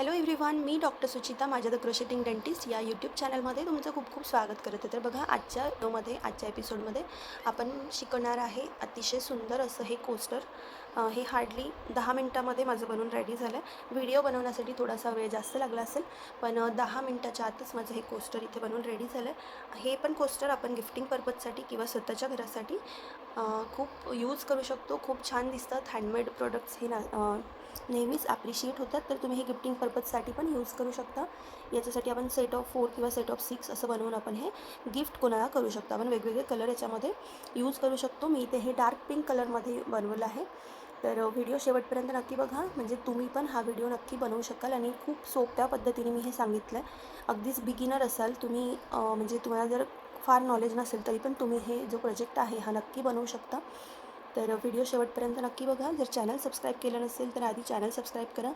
Hello everyone, मी doctor Suchita माझ्या the क्रोशेटिंग dentist या YouTube चॅनलमध्ये तुमचं खूप खूप स्वागत करते. तर बघा, आजच्या एपिसोडमध्ये आपण शिकवणार आहे अतिशय सुंदर असं हे कोस्टर. हे हार्डली 10 मिनटामध्ये माझं बनवून रेडी झालं आहे. व्हिडिओ बनवण्यासाठी थोडासा वेळ जास्त लागला असेल, पण 10 मिनटाच्या आतच माझं हे कोस्टर इथे बनवून रेडी झालं आहे. हे पण कोस्टर आपण गिफ्टिंग पर्पजसाठी किंवा स्वतःच्या घरासाठी खूप यूज करू शकतो. खूप छान दिसतात. हँडमेड प्रोडक्ट्स हे नेहमीच ॲप्रिशिएट होतात. तर तुम्ही हे गिफ्टिंग पर्पजसाठी पण यूज करू शकता. याच्यासाठी आपण सेट ऑफ 4 किंवा सेट ऑफ 6 असं बनवून आपण हे गिफ्ट कोणाला करू शकतो. आपण वेगवेगळे कलर याच्यामध्ये यूज करू शकतो. मी इथे हे डार्क पिंक कलरमध्ये बनवलं आहे. तर व्हिडिओ शेवटपर्यंत नक्की बघा, म्हणजे तुम्ही पण हा व्हिडिओ नक्की बनवू शकाल. आणि खूप सोप्या पद्धतीने मी हे सांगितलं आहे. अगदीच बिगिनर असाल तुम्ही, म्हणजे तुम्हाला जर फार नॉलेज नसेल तरी पण तुम्ही हे जो प्रोजेक्ट आहे हा नक्की बनवू शकता. तर व्हिडिओ शेवटपर्यंत नक्की बघा. जर चॅनल सबस्क्राईब केलं नसेल तर आधी चॅनल सबस्क्राईब करा.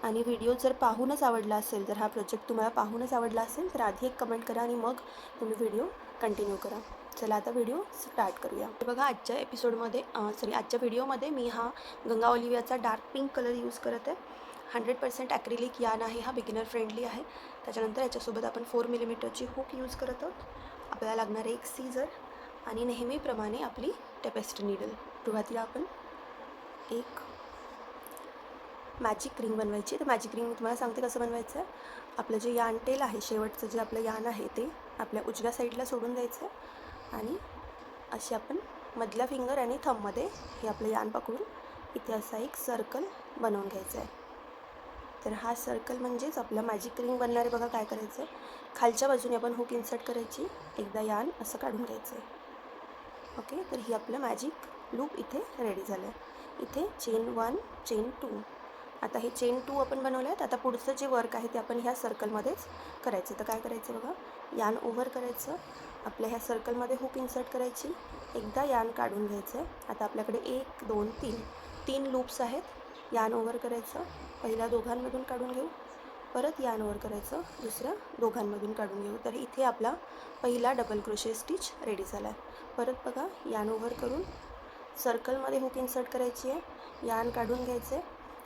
आणि व्हिडिओ जर पाहूनच आवडला असेल, जर हा प्रोजेक्ट तुम्हाला पाहूनच आवडला असेल तर आधी एक कमेंट करा आणि मग तुम्ही व्हिडिओ कंटिन्यू करा. चला आता व्हिडिओ स्टार्ट करूया. बघा, आजच्या व्हिडिओमध्ये मी हा गंगा ऑलिव्हियाचा डार्क पिंक कलर यूज करत आहे. 100% ॲक्रिलिक यार्न आहे हा, बिगिनर फ्रेंडली आहे. त्याच्यानंतर याच्यासोबत आपण 4 मिलीमीटरची हुक यूज करत आहोत. आपल्याला लागणारे एक सीझर आणि नेहमीप्रमाणे आपली टेपेस्ट्री नीडल. सुरुवातीला आपण एक मॅजिक रिंग बनवायची. तर मॅजिक रिंग मी तुम्हाला सांगते कसं बनवायचं आहे. आपलं जे यान टेल आहे, शेवटचं जे आपलं यान आहे ते आपल्या उजव्या साईडला सोडून द्यायचं आहे. आणि असे आपण मधल्या फिंगर आणि थंबमध्ये हे आपलं यान पकडून इथे असा एक सर्कल बनवून घ्यायचा आहे. तर हा सर्कल म्हणजेच आपलं मॅजिक रिंग बनणार आहे. बघा काय करायचं आहे, खालच्या बाजूने आपण हुक इन्सर्ट करायची, एकदा यान असं काढून घ्यायचं आहे. ओके, तर ही आपलं मॅजिक लूप इथे रेडी झालं आहे. इथे चेन 1, चेन 2. आता हे चेन 2 आपण बनवलं आहे. आता पुढचं जे वर्क आहे ते आपण ह्या सर्कलमध्येच करायचं. तर काय करायचं बघा, यान ओव्हर करायचं, आपल्या ह्या सर्कलमध्ये हुक इन्सर्ट करायची, एकदा यान काढून घ्यायचं आहे. आता आपल्याकडे 1, 2, 3 लूप्स आहेत. यान ओव्हर करायचं, पहिल्या दोघांमधून काढून घेऊ, परत यान ओव्हर करायचं, दुसऱ्या दोघांमधून काढून घेऊ. तर इथे आपला पहिला डबल क्रोशे स्टिच रेडी झाला आहे. परत बघा, यान ओव्हर करून सर्कलमध्ये हुक इन्सर्ट करायची आहे, यान काढून घ्यायचे.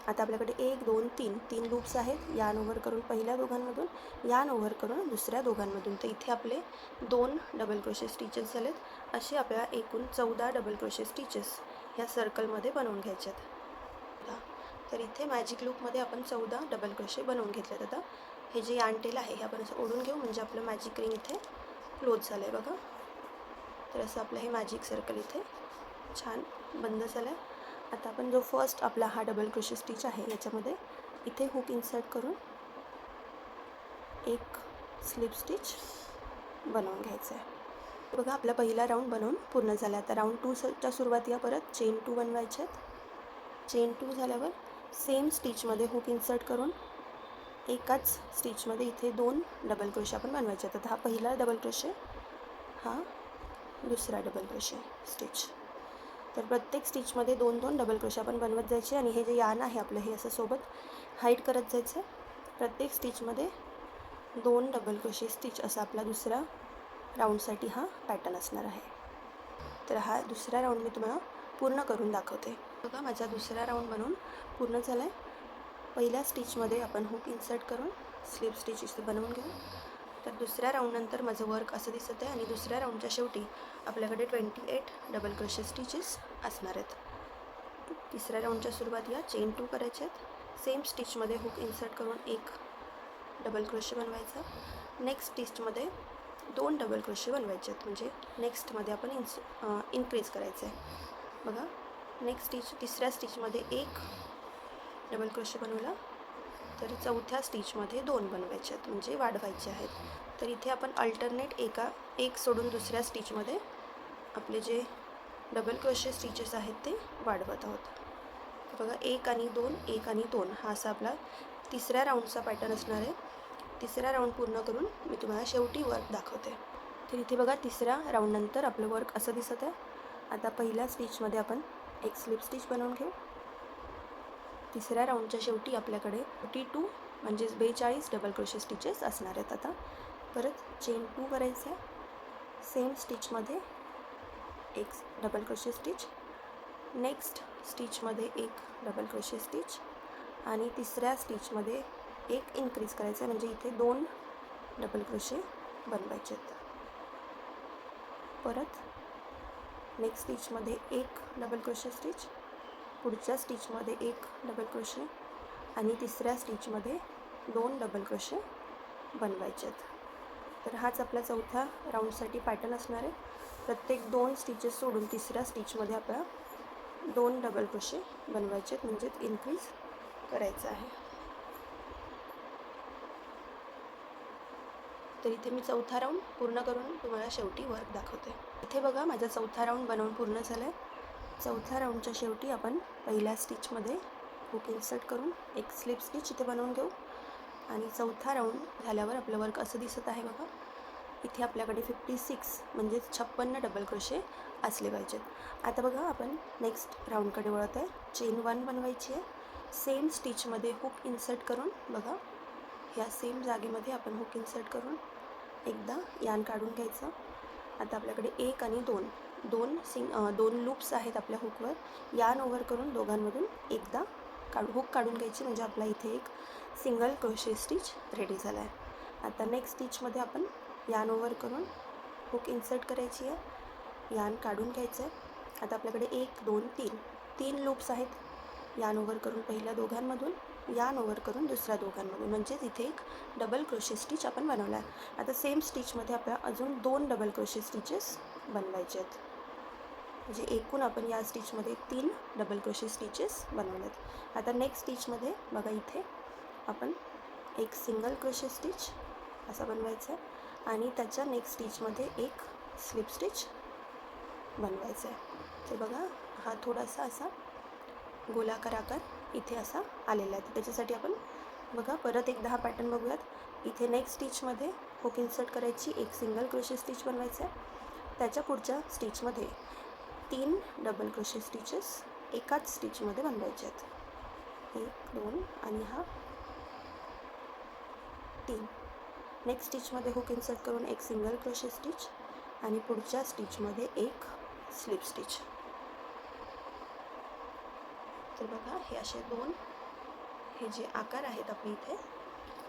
आता आपल्याकडे 1, 2, 3 लूप्स आहेत. यान ओव्हर करून पहिल्या दोघांमधून, यान ओव्हर करून दुसऱ्या दोघांमधून. तर इथे आपले 2 डबल क्रोशे स्टिचेस झालेत. असे आपल्याला एकूण 14 डबल क्रोशे स्टिचेस ह्या सर्कलमध्ये बनवून घ्यायचे आहेत. तर इथे मॅजिक लूपमध्ये आपण 14 डबल क्रोशे बनवून घेतलेत. आता हे जे यान टेल आहे हे आपण असं ओढून घेऊ, म्हणजे आपलं मॅजिक रिंग इथे क्लोज झालं आहे बघा. तर असं आपलं हे मॅजिक सर्कल इथे छान बंद झालं आहे. आता आपण जो फर्स्ट आपला हा डबल क्रोशे स्टिच आहे याच्यामध्ये इथे हुक इन्सर्ट करून एक स्लिप स्टिच बनवून घ्यायचं आहे. बघा, आपला पहिला राऊंड बनवून पूर्ण झाला. आता राऊंड 2च्या सुरुवातीला परत चेन 2 बनवायचे आहेत. चेन 2 झाल्यावर सेम स्टिचमध्ये हुक इन्सर्ट करून एकाच स्टिचमध्ये इथे 2 डबल क्रोशे आपण बनवायचे आहेत. आता हा पहिला डबल क्रोशे, हा दुसरा डबल क्रोशे स्टिच. तर प्रत्येक स्टिचमध्ये 2-2 डबल क्रोशे आपण बनवत जायचे. आणि हे जे यान आहे आपलं हे असं सोबत हाईट करत जायचं. प्रत्येक स्टिचमध्ये 2 डबल क्रोशे स्टिच असा आपला दुसरा राऊंडसाठी हा पॅटर्न असणार आहे. तर हा दुसरा राऊंड मी तुम्हाला पूर्ण करून दाखवते. बघा, माझा दुसरा राऊंड बनवून पूर्ण झाला आहे. पहिल्या स्टिचमध्ये आपण हुक इन्सर्ट करून स्लिप स्टिच इथे बनवून घेऊ. तर दुसऱ्या राऊंडनंतर माझं वर्क असं दिसत आहे. आणि दुसऱ्या राऊंडच्या शेवटी आपल्याकडे 28 डबल क्रोशे स्टिचेस असणार आहेत. तिसऱ्या राऊंडच्या सुरुवातीला चेन 2 करायचे आहेत. सेम स्टिचमध्ये हुक इन्सर्ट करून एक डबल क्रोशे बनवायचा. नेक्स्ट स्टिचमध्ये 2 डबल क्रोशे बनवायचे आहेत, म्हणजे नेक्स्टमध्ये आपण इन्क्रीज करायचं आहे. बघा, नेक्स्ट स्टिच, तिसऱ्या स्टिचमध्ये एक डबल क्रोशे बनवला, तर चौथ्या स्टिचमध्ये 2 बनवायचे आहेत, म्हणजे वाढवायचे आहेत. तर इथे आपण अल्टरनेट एक सोडून दुसऱ्या स्टिचमध्ये आपले जे डबल क्रोशे स्टिचेस आहेत ते वाढवत आहोत. बघा, 1 आणि 2, 1 आणि 2 हा असा आपला तिसऱ्या राऊंडचा पॅटर्न असणार आहे. तिसरा राऊंड पूर्ण करून मी तुम्हाला शेवटी वर्क दाखवते. तर इथे बघा, तिसऱ्या राऊंडनंतर आपलं वर्क असं दिसत आहे. आता पहिल्या स्टिचमध्ये आपण एक स्लिप स्टिच बनवून घेऊ. तिसऱ्या राऊंडच्या शेवटी आपल्याकडे 42 म्हणजेच 42 डबल क्रोशे स्टिचेस असणार आहेत. आता परत चेन 2 करायचं आहे. सेम स्टिचमध्ये एक डबल क्रोशे स्टिच, नेक्स्ट स्टिचमध्ये एक डबल क्रोशे स्टिच, आणि तिसऱ्या स्टिचमध्ये एक इन्क्रीज करायचं आहे, म्हणजे इथे 2 डबल क्रोशे बनवायचे आहेत. परत नेक्स्ट स्टिचमध्ये एक डबल क्रोशे स्टिच, पुढच्या स्टिचमध्ये एक डबल क्रोशे आणि तिसऱ्या स्टिचमध्ये 2 डबल क्रोशे बनवायचे आहेत. तर हाच आपला चौथ्या राऊंडसाठी पॅटर्न असणार आहे. प्रत्येक 2 स्टिचेस सोडून तिसऱ्या स्टिचमध्ये आपल्याला 2 डबल क्रोशे बनवायचे आहेत, म्हणजेच इन्क्रीज करायचं आहे. तर इथे मी चौथा राऊंड पूर्ण करून तुम्हाला शेवटी वर्क दाखवते. इथे बघा माझा चौथा राऊंड बनवून पूर्ण झाला आहे. चौथ्या राऊंडच्या शेवटी आपण पहिल्या स्टिचमध्ये हुक इन्सर्ट करून एक स्लिप स्टिच इथे बनवून घेऊ आणि चौथा राऊंड झाल्यावर आपलं वर्क असं दिसत आहे बघा. इथे आपल्याकडे 56 म्हणजेच 56 डबल क्रोशे असले पाहिजेत. आता बघा आपण नेक्स्ट राऊंडकडे वळत आहे. चेन 1 बनवायची आहे. सेम स्टिचमध्ये हुक इन्सर्ट करून बघा, ह्या सेम जागेमध्ये आपण हुक इन्सर्ट करून एकदा यान काढून घ्यायचं. आता आपल्याकडे 1 आणि 2 लूप्स आहेत आपल्या हुकवर. यान ओव्हर करून दोघांमधून एकदा हुक काढून घ्यायची, म्हणजे आपला इथे एक सिंगल क्रोशे स्टिच रेडी झाला आहे. आता नेक्स्ट स्टिचमध्ये आपण यान ओव्हर करून हुक इन्सर्ट करायची आहे, यान काढून घ्यायचं आहे. आता आपल्याकडे 1 2 3 लूप्स आहेत. यान ओव्हर करून पहिल्या दोघांमधून, यान ओव्हर करून दुसऱ्या दोघांमधून, म्हणजेच इथे एक डबल क्रोशे स्टिच आपण बनवला आहे. आता सेम स्टिचमध्ये आपल्याला अजून 2 डबल क्रोशे स्टिचेस बनवायचे आहेत, म्हणजे एकूण आपण या स्टिचमध्ये 3 डबल क्रोशे स्टिचेस बनवले आहेत. आता नेक्स्ट स्टिचमध्ये बघा, इथे आपण एक सिंगल क्रोशे स्टिच असा बनवायचा आहे आणि त्याच्या नेक्स्ट स्टिचमध्ये एक स्लिप स्टिच बनवायचा आहे. ते बघा, हा थोडासा असा गोलाकार आकार इथे असा आलेला आहे. त्याच्यासाठी आपण बघा परत एकदा हा पॅटर्न बघूयात. इथे नेक्स्ट स्टिचमध्ये हुक इन्सर्ट करायची, एक सिंगल क्रोशे स्टिच बनवायचं आहे. त्याच्या पुढच्या स्टिचमध्ये 3 डबल क्रोशे स्टिचेस एकाच स्टिचमध्ये बनवायचे आहेत. 1 2 आणि हा 3. नेक्स्ट स्टिचमध्ये हुक इन्सर्ट करून एक सिंगल क्रोशे स्टिच आणि पुढच्या स्टिचमध्ये एक स्लिप स्टिच. तर बघा, हे असे 2 हे जे आकार आहेत आपले इथे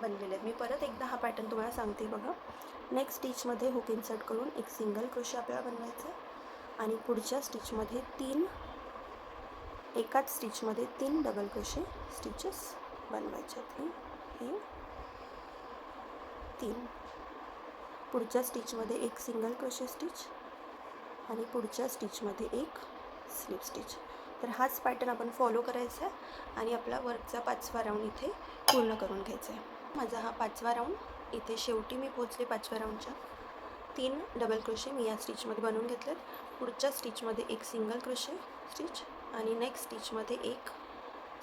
बनलेले आहेत. मी परत एकदा हा पॅटर्न तुम्हाला सांगते बघा. नेक्स्ट स्टिचमध्ये हुक इन्सर्ट करून एक सिंगल क्रोशे आपल्याला बनवायचं आहे आणि पुढच्या स्टिचमध्ये एकाच स्टिचमध्ये 3 डबल क्रोशे स्टिचेस बनवायचे आहेत. हे 3. पुढच्या स्टिचमध्ये एक सिंगल क्रोशे स्टिच आणि पुढच्या स्टिचमध्ये एक स्लिप स्टिच. तर हाच पॅटर्न आपण फॉलो करायचा आहे आणि आपला वर्कचा 5वा राऊंड इथे पूर्ण करून घ्यायचा आहे. माझा हा 5वा राऊंड इथे शेवटी मी पोहोचले. 5व्या राऊंडच्या 3 डबल क्रोशे मी या स्टिचमध्ये बनवून घेतलेत. पुढच्या स्टिचमध्ये एक सिंगल क्रोशे स्टिच आणि नेक्स्ट स्टिचमध्ये एक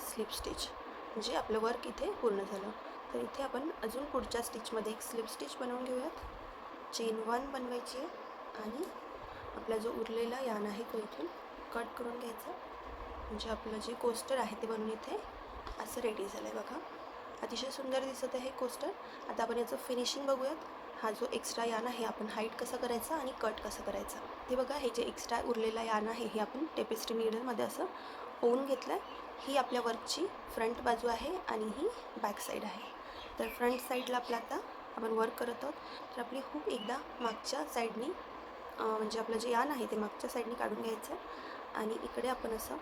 स्लिप स्टिच, म्हणजे आपलं वर्क इथे पूर्ण झालं. तर इथे आपण अजून पुढच्या स्टिचमध्ये एक स्लिप स्टिच बनवून घेऊयात. चेन 1 बनवायची आहे आणि आपला जो उरलेला यान आहे तो इथून कट करून घ्यायचा, म्हणजे आपलं जे कोस्टर आहे ते बनवून इथे असं रेडी झालं आहे बघा. अतिशय सुंदर दिसत आहे कोस्टर. आता आपण याचं फिनिशिंग बघूयात. हा जो एक्स्ट्रा यान आहे आपण हाईट कसं करायचा आणि कट कसं करायचा ते बघा. हे जे एक्स्ट्रा उरलेला यान आहे हे आपण टेपेस्ट्री नीडलमध्ये असं ओवून घेतलं आहे. ही आपल्या वर्कची फ्रंट बाजू आहे आणि ही बॅक साईड आहे. तर फ्रंट साईडला आपलं आता आपण वर्क करत आहोत. तर आपली हुक एकदा मागच्या साईडनी, म्हणजे आपलं जे यान आहे ते मागच्या साईडनी काढून घ्यायचं आणि इकडे आपण असं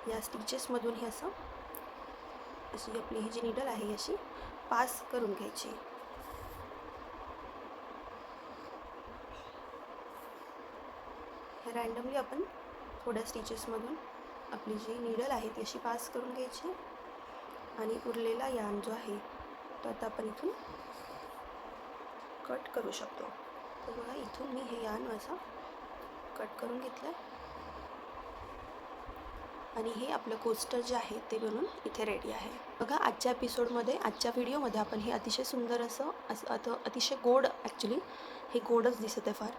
या स्टिचेसमधून हे अशी आपली ही जी नीडल आहे ही अशी पास करून घ्यायची. रँडमली आपण थोड्या स्टिचेसमधून आपली जी नीडल आहे ती अशी पास करून घ्यायची आणि उरलेला यान जो आहे तो आता आपण इथून कट करू शकतो. तर बघा, इथून मी हे यान असं कट करून घेतलं आहे आणि हे आपलं कोस्टर जे आहे ते बनून इथे रेडी आहे बघा. आजच्या एपिसोडमध्ये, आजच्या व्हिडिओमध्ये आपण हे अतिशय सुंदर असं अतिशय गोड, ॲक्च्युली हे गोडच दिसत आहे फार.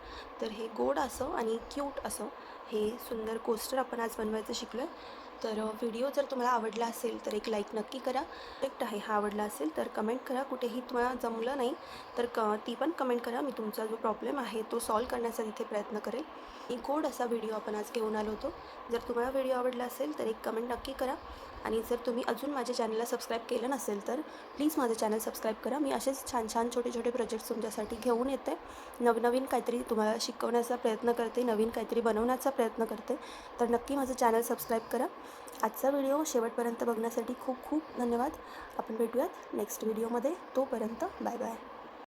तर हे गोड असं आणि क्यूट असं हे सुंदर कोस्टर आपण आज बनवायचं शिकलो आहे. तर व्हिडिओ जर तुम्हाला आवडला असेल तर एक लाईक नक्की करा. प्रोजेक्ट आहे हा आवडला असेल तर कमेंट करा. कुठेही तुम्हाला जमलं नाही तर ती पण कमेंट करा. मी तुमचा जो प्रॉब्लेम आहे तो सॉल्व करण्याचा तिथे प्रयत्न करेल. एक गोड असा व्हिडिओ आपण आज घेऊन आलो होतो. जर तुम्हाला व्हिडिओ आवडला असेल तर एक कमेंट नक्की करा आणि जर तुम्ही अजून माझ्या चॅनलला सबस्क्राईब केलं नसेल तर प्लीज माझं चॅनल सबस्क्राईब करा. मी असेच छान छान छोटे छोटे प्रोजेक्ट्स तुमच्यासाठी घेऊन येते. नवनवीन काहीतरी तुम्हाला शिकवण्याचा प्रयत्न करते, नवीन काहीतरी बनवण्याचा प्रयत्न करते. तर नक्की माझं चॅनल सबस्क्राईब करा. आजचा व्हिडिओ शेवटपर्यंत बघण्यासाठी खूप खूप धन्यवाद. आपण भेटूयात नेक्स्ट व्हिडिओमध्ये. तोपर्यंत बाय बाय.